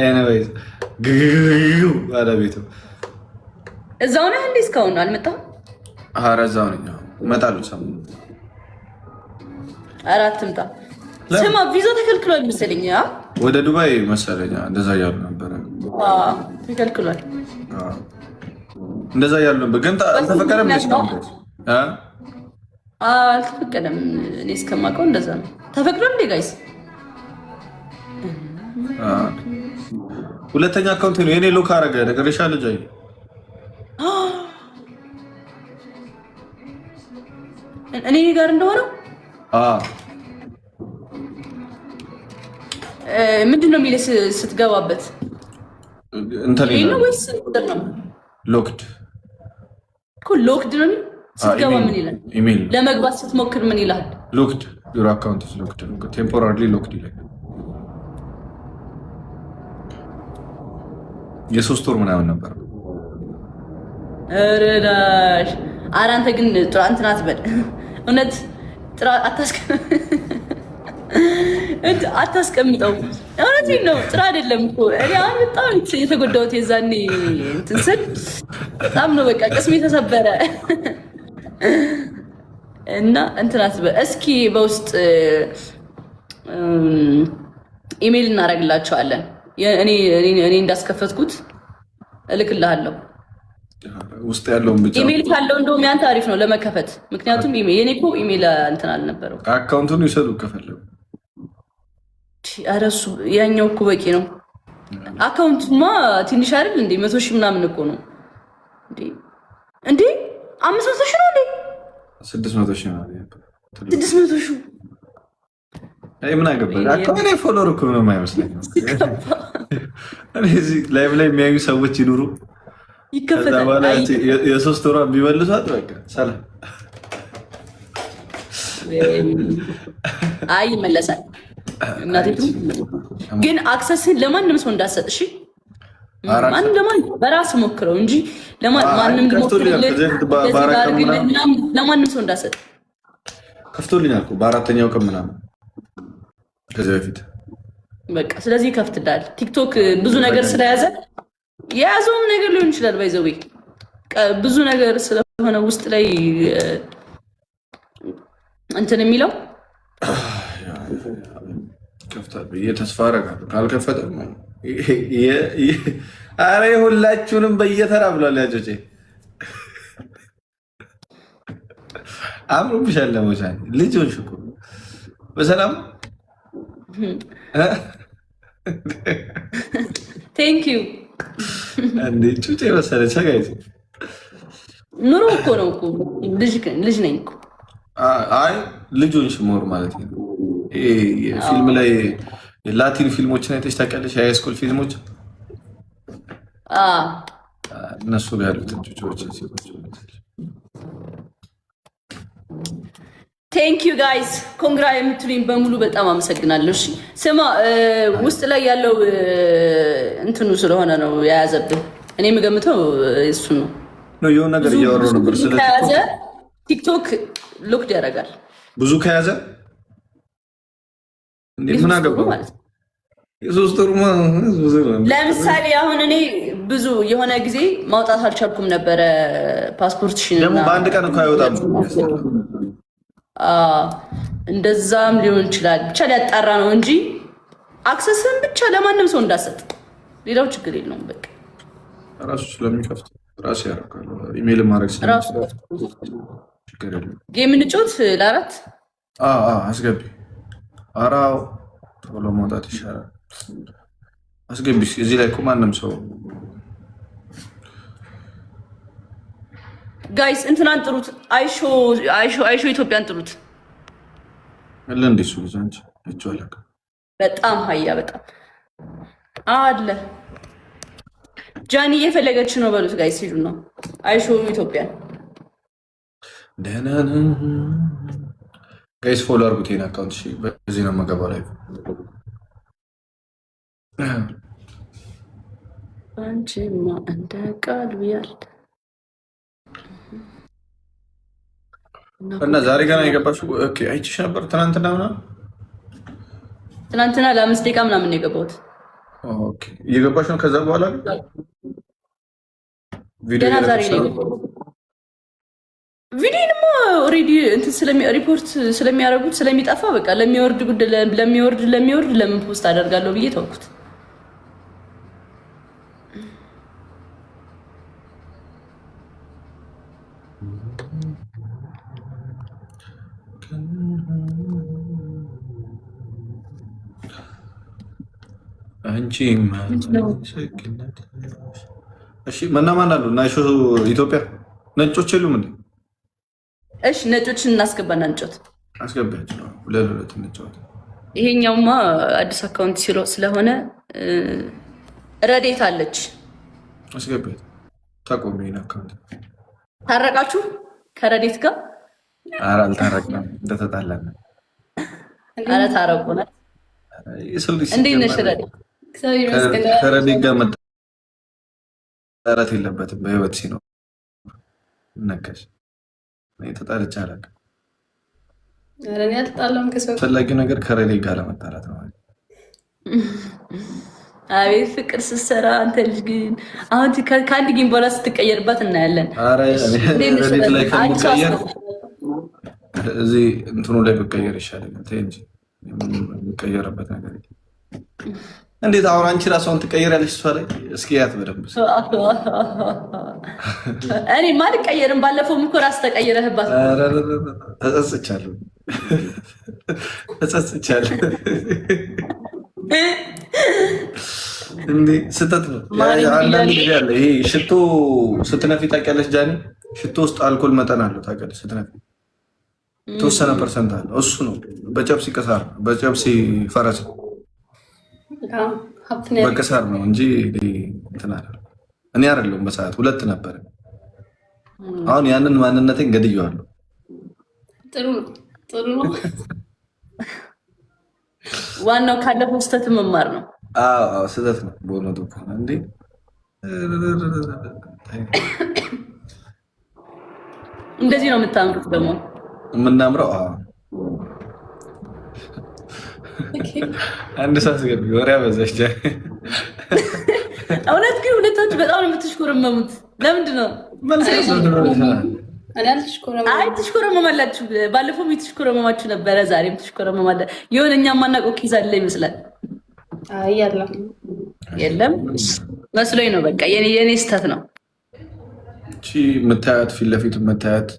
ኤኒዌይስ አለ ቤቱ እዛው ነህ እንዴ? እስካሁን አልመጣም? ኧረ እዛው ነኝ። እመጣለሁ ሰሞኑን። ኧረ አትምጣ። ስማ ቪዛ ተከልክሏል መሰለኝ። ወደ ዱባይ መሰለኝ እንደዛ እያሉ ነበረ። ተከልክሏል እንደዛ እያሉ ነበር፣ ግን አልተፈቀደም። አልተፈቀደም። እኔ እስከማውቀው እንደዛ ነው። ተፈቅዷል እንዴ ጋይስ? ሁለተኛ አካውንት ነው የኔ። ሎክ አረገ ነገር ይሻል ጃይ እኔ ጋር እንደሆነው ምንድን ነው የሚልህ ስትገባበት? ወይስ ቁጥር ነው? ሎክድ እኮ ሎክድ ነው። ስትገባ ምን ይላል? ለመግባት ስትሞክር ምን ይላል? ሎክድ ዩር አካውንት ኢዝ ሎክድ ነው። ቴምፖራሪሊ ሎክድ ይላል። የ3 ወር ምናምን ነበር። እረዳሽ ኧረ አንተ ግን ጥራ እንትን አትበል። እውነት ጥራ አታስቀምጠው። እውነቴን ነው። ጥራ አይደለም እኮ እኔ አሁን በጣም የተጎዳሁት የዛኔ እንትን ስል በጣም ነው በቃ ቅስሜ ተሰበረ። እና እንትን አትበል። እስኪ በውስጥ ኢሜይል እናደርግላቸዋለን። እኔ እንዳስከፈትኩት እልክልሃለሁ። ውስጥ ያለውን ብቻ ኢሜይል ካለው እንደውም ያንተ አሪፍ ነው ለመከፈት። ምክንያቱም የኔ እኮ ኢሜይል እንትን አልነበረው። አካውንቱን ይሰዱ ከፈለጉ። ኧረ እሱ ያኛው እኮ በቂ ነው። አካውንቱማ ትንሽ አይደል እንዴ? 100 ሺህ ምናምን እኮ ነው እንዴ? 500 ሺህ ነው እንዴ? 600 ሺህ ነው። 600 ሺህ ምን አገባኝ? አካውንቴ ፎሎወር እኮ ነው የማይመስለኝ። እዚህ ላይቭ ላይ የሚያዩ ሰዎች ይኑሩ። ይከፈታል። የ3 ወሯ ቢመልሷት በቃ ሰላም። አይ ይመለሳል። እናቴቱ ግን አክሰስን ለማንም ሰው እንዳሰጥ። እሺ ማንም ለማንም በራስ ሞክረው እንጂ ለማንም ለማንም ሰው እንዳሰጥ። ከፍቶልኛል እኮ በ4ኛው ቀን ምናምን ከዚህ በፊት በቃ። ስለዚህ ይከፍትልሃል። ቲክቶክ ብዙ ነገር ስለያዘ የያዘውም ነገር ሊሆን ይችላል። ባይዘዌ ብዙ ነገር ስለሆነ ውስጥ ላይ እንትን የሚለው ከፍታል ብዬ ተስፋ አደርጋለሁ። ካልከፈተም ኧረ ሁላችሁንም በየተራ ብሏል። ያጮቼ አምሮብሻል። ለሞቻ ልጅ ሆንሽ እኮ በሰላም ቴንክ ዩ እንዴ ጩጬ መሰለች። ጋይዝ ኑሮ እኮ ነው እኮ ልጅ ነኝ እኮ። አይ ልጆች ሞር ማለት ነው። ፊልም ላይ የላቲን ፊልሞችን አይተሽ ታውቂያለሽ? የሃይስኩል ፊልሞች እነሱ ጋር ያሉትን ጩጮች ቴንክ ዩ ጋይስ ኮንግራ የምትሉኝ በሙሉ በጣም አመሰግናለሁ። እሺ ስማ ውስጥ ላይ ያለው እንትኑ ስለሆነ ነው የያዘብህ። እኔ የምገምተው እሱ ነው። የሆነ ነገር እያወራሁ ነበር። ከያዘ ቲክቶክ ሎክድ ያደርጋል። ብዙ ከያዘ ምን አገባው ማለት ነው። የ3 ወር ለምሳሌ አሁን እኔ ብዙ የሆነ ጊዜ ማውጣት አልቻልኩም ነበረ ፓስፖርትሽን። ደግሞ በአንድ ቀን እኮ አይወጣም። እንደዛም ሊሆን ይችላል። ብቻ ሊያጣራ ነው እንጂ አክሰስን ብቻ ለማንም ሰው እንዳሰጥ። ሌላው ችግር የለውም። በቃ ራሱ ስለሚከፍት ራሱ ያደርጋል። ኢሜይል ማድረግ ስለሚችል ችግር የለውም። ጌም እንጫወት ለ4 አስገቢ። አራው ቶሎ መውጣት ይሻላል። አስገቢ። እዚህ ላይ እኮ ማንም ሰው ጋይስ እንትናን ጥሩት። አይሾ ኢትዮጵያን ጥሩት። አለ እንደሱ ልጅ አንቺ አይቼዋለሁ። በጣም ሀያ በጣም አለ። ጃኒ እየፈለገች ነው በሉት ጋይስ። ሲሉ ነው አይሾ ኢትዮጵያን ደህና ነን ጋይስ። ፎሎ አድርጉት ይሄን አካውንት። እሺ በዚህ ነው የምገባው ላይ አንቺማ እንደ ቃል ቢያል እና ዛሬ ገና የገባሽው? ኦኬ አይቼሽ ነበር ትናንትና ምናምን ትናንትና ለ5 ደቂቃ ምናምን ነው የገባሁት። ኦኬ እየገባሽ ነው? ከዛ በኋላ ቪዲዮ ገና ዛሬ ነው ቪዲዮንማ ኦልሬዲ እንትን ሪፖርት ስለሚያደርጉት ስለሚጠፋ በቃ ለሚወርድ ለምን ፖስት አደርጋለሁ ብዬ ተውኩት። አንቺ እሺ ማን አሉ? ናይሾ ኢትዮጵያ ነጮች የሉም እንዴ? እሺ ነጮችን እናስገባና እንጫወት። አስገባቸው ሁለት እንጫወት። ይሄኛውማ አዲስ አካውንት ስለሆነ ረዴት አለች። አስገባቸው። ታቆሚ ነው አካውንት ታረቃችሁ ከረዴት ጋር? ኧረ አልታረቅንም፣ እንደተጣላን። ኧረ ታረቁና እንዴት ነሽ ረዴት? ከረዴት ጋር መጣላት የለበትም በህይወት ሲኖር ነከሽ ተጣልቼ አላውቅም። ፈላጊው ነገር ከረዴት ጋር ለመጣላት ነው። አቤት ፍቅር ስትሰራ አንተ ልጅ ግን አሁን ከአንድ ጊዜ በኋላ ስትቀየርባት እናያለን። ረዴት ላይ ከምቀየር እዚህ እንትኑ ላይ ብቀየር ይሻለኛል እንጂ የሚቀየርበት ነገር እንዴት? አሁን አንቺ ራሷን ትቀየራለች እሷ ላይ እስኪ ያት በደንብ እኔ ማልቀየርም። ባለፈው እኮ ራስ ተቀየረህባት። ተጸጽቻለሁ እንዴ ስተት ነው። አንዳንድ ጊዜ አለ ይሄ ሽቶ ስትነፊ ታውቂያለሽ ጃኒ? ሽቶ ውስጥ አልኮል መጠን አለው ታውቂያለሽ? ስትነፊ የተወሰነ ፐርሰንት አለ። እሱ ነው በጨብሲ ቀሳር በጨብሲ ፈረስ በቀሳር ነው እንጂ እንትን አይደለም። እኔ አይደለሁም በሰዓት 2 ነበር። አሁን ያንን ማንነቴን ገድየዋለሁ። ጥሩ ነው። ዋናው ካለፈው ስህተት መማር ነው። አዎ ስህተት ነው በእውነቱ እንዴ እንደዚህ ነው የምታምሩት። ደግሞ የምናምረው አንድ ሰዓት ገቢ ወሬ አበዛሽ። እውነት ግን ሁለታችሁ በጣም ነው የምትሽኮረመሙት። ለምንድን ነው? አይ ትሽኮረመማላችሁ። ባለፈው ትሽኮረመማችሁ ነበረ፣ ዛሬም ትሽኮረመማለ። የሆነ እኛ ማናውቀው ኪስ አለ ይመስላል። የለም መስሎኝ ነው። በቃ የኔ ስህተት ነው። እቺ የምታያት ፊት ለፊት የምታያት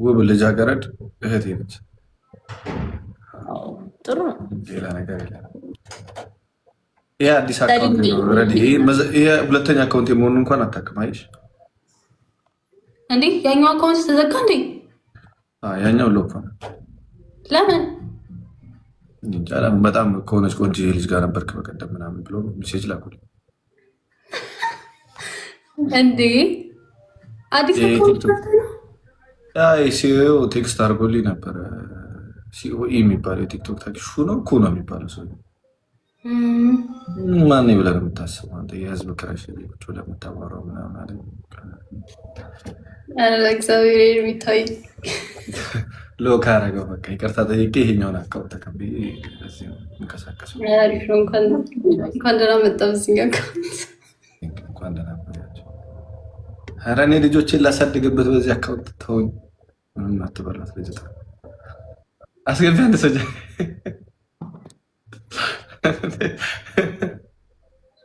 ውብ ልጃገረድ እህቴ ነች። ጥሩ ነው። ሌላ ነገር የለም። ይሄ አዲስ አካውንት ነው። ይሄ ሁለተኛ አካውንት የመሆኑን እንኳን አታውቅም። አይሽ እንዴ ያኛው አካውንት ተዘጋ እንዴ? ያኛው ሎክ ነው። ለምን? በጣም ከሆነች ቆንጆ ልጅ ጋር ነበርክ በቀደም ምናምን ብሎ ሜሴጅ ላኩልኝ። እንዴ አዲስ አካውንት ሲኦ ቴክስት አድርጎልኝ ነበረ። ሲኦ የሚባለው የቲክቶክ ታክሹ ነው ኩ ነው የሚባለው ሰው ማን ብለህ ነው የምታስበው አንተ? የህዝብ ክራሽ ቁጭ ብለህ የምታወራው ምናምን አለ። እግዚአብሔር የሚታይ ሎክ አደረገው። በቃ ይቅርታ ጠይቄ ይሄኛውን አካውንት ተቀብዬ እዚህ ነው የምንቀሳቀሰው። እንኳን ደህና መጣ። በዚህኛ አካውንት እንኳን ደህና መጣችሁ። ኧረ እኔ ልጆቼን ላሳድግበት በዚህ አካውንት ተውኝ። ምንም አትበላት ልጅቷ። አስገቢ አንድ ሰው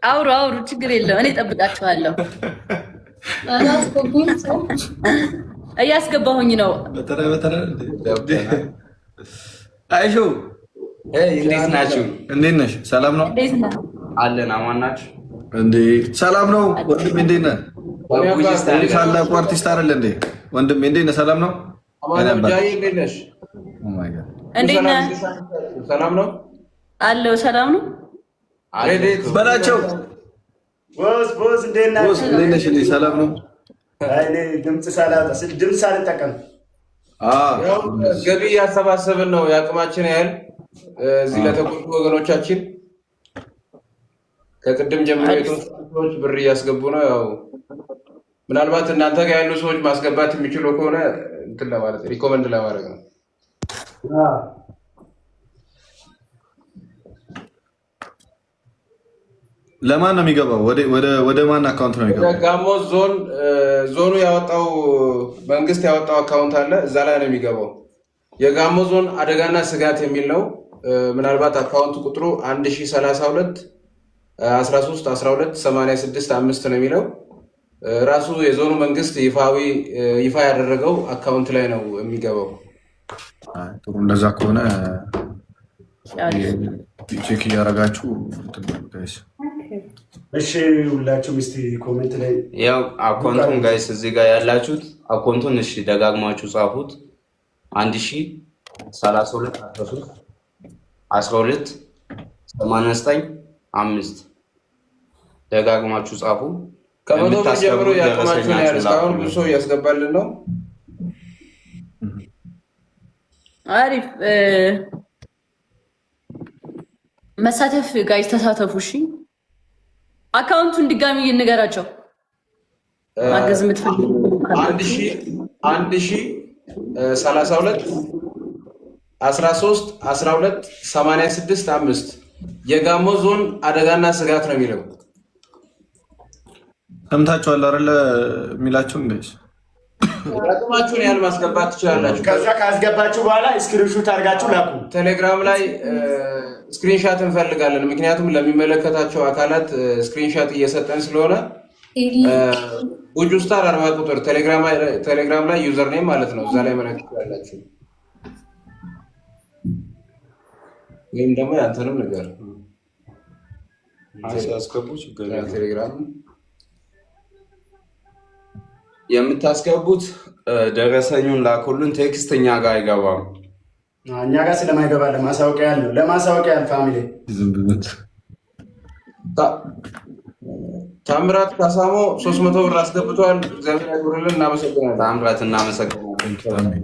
አውሩ ችግር የለም። እኔ እጠብቃችኋለሁ። እያስገባሁኝ ነው። አይሾ እንዴት ናችሁ? እንዴት ነሽ? ሰላም ነው አለን። አማን ናችሁ? እንዴ ሰላም ነው ወንድሜ። እንዴት ነህ? ታላቁ አርቲስት አይደል እንዴ ወንድሜ? እንዴት ነህ? ሰላም ነው? እንዴት ነሽ? እንዴት ነህ? ሰላም ነው አለው። ሰላም ነው በላቸው። ቦስ እንዴት ነሽ? ሰላም ነው። ድምፅ ሳልጠቀም ገቢ እያሰባሰብን ነው የአቅማችን ያህል እዚህ ለተጎዱ ወገኖቻችን ከቅድም ጀምሮ የተወሰኑ ሰዎች ብር እያስገቡ ነው። ያው ምናልባት እናንተ ጋር ያሉ ሰዎች ማስገባት የሚችሉ ከሆነ እንትን ለማለት ሪኮመንድ ለማድረግ ነው። ለማን ነው የሚገባው? ወደ ማን አካውንት ነው የሚገባው? ጋሞ ዞኑ ያወጣው መንግስት ያወጣው አካውንት አለ፣ እዛ ላይ ነው የሚገባው። የጋሞ ዞን አደጋና ስጋት የሚል ነው። ምናልባት አካውንት ቁጥሩ 1032 13 12 86 5 ነው የሚለው። ራሱ የዞኑ መንግስት ይፋ ያደረገው አካውንት ላይ ነው የሚገባው። ጥሩ፣ እንደዛ ከሆነ ቼክ እያደረጋችሁ። እሺ ሁላችሁም እስቲ ኮሜንት ላይ ያው አካውንቱን ጋይስ እዚህ ጋር ያላችሁት አካውንቱን እሺ ደጋግማችሁ ጻፉት። 1032 13 12 89 5 ደጋግማችሁ ጻፉ። ከመቶ ብር ጀምሮ ያቀማችሁ ነው ያለው። እስካሁን ብዙ ሰው እያስገባልን ነው። አሪፍ መሳተፍ ጋይስ ተሳተፉ። እሺ አካውንቱን ድጋሚ እንገራቸው። ማገዝ የምትፈልጉ 1032 13 12 86 5 የጋሞ ዞን አደጋና ስጋት ነው የሚለው። ሰምታችኋል አይደለ? የሚላችሁን ጋይስ አቅማችሁን ያህል ማስገባት ትችላላችሁ። ከዛ ካስገባችሁ በኋላ ስክሪንሾት አድርጋችሁ ላኩ። ቴሌግራም ላይ ስክሪንሻት እንፈልጋለን። ምክንያቱም ለሚመለከታቸው አካላት ስክሪንሻት እየሰጠን ስለሆነ ቡጁስታር 40 ቁጥር ቴሌግራም ላይ ዩዘር ኔም ማለት ነው። እዛ ላይ መለክ ትችላላችሁ። ወይም ደግሞ ያንተንም ነገር ሲያስገቡ ቴሌግራም የምታስገቡት ደረሰኙን ላኩልን። ቴክስት እኛ ጋር አይገባም። እኛ ጋር ስለማይገባ ለማሳወቂያ ያለው ለማሳወቂያ ያል ፋሚሊ ታምራት ካሳሞ 300 ብር አስገብቷል። እግዚአብሔር ያክብርልን። እናመሰግናለን። ታምራት እናመሰግናለን።